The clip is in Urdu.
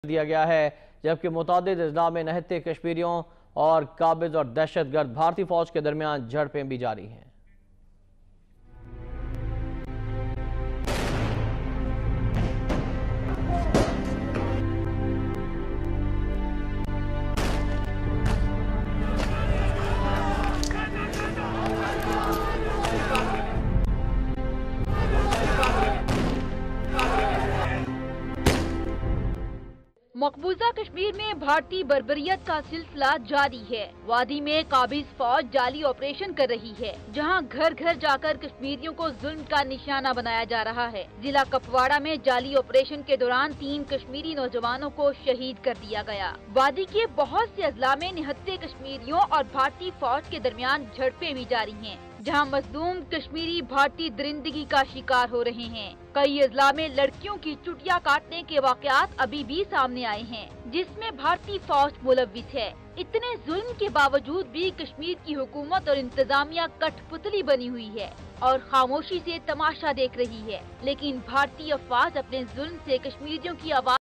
دیا گیا ہے، جبکہ متعدد اضلاع میں نہتے کشمیریوں اور قابض اور دہشت گرد بھارتی فوج کے درمیان جھڑپیں بھی جاری ہیں۔ مقبوضہ کشمیر میں بھارتی بربریت کا سلسلہ جاری ہے۔ وادی میں قابض فوج جعلی آپریشن کر رہی ہے، جہاں گھر گھر جا کر کشمیریوں کو ظلم کا نشانہ بنایا جا رہا ہے۔ ضلع کپواڑہ میں جعلی آپریشن کے دوران 3 کشمیری نوجوانوں کو شہید کر دیا گیا۔ وادی کے بہت سے اضلاع میں نہتے کشمیریوں اور بھارتی فوج کے درمیان جھڑپیں بھی جاری ہیں، جہاں مظلوم کشمیری بھارتی درندگی کا شکار ہو رہے ہیں۔ کئی اضلاع میں لڑکیوں کی چٹیاں کاٹنے کے واقعات ابھی بھی سامنے آئے ہیں، جس میں بھارتی فوج ملوث ہے۔ اتنے ظلم کے باوجود بھی کشمیر کی حکومت اور انتظامیہ کٹھ پتلی بنی ہوئی ہے اور خاموشی سے تماشا دیکھ رہی ہے، لیکن بھارتی افواج اپنے ظلم سے کشمیریوں کی آواز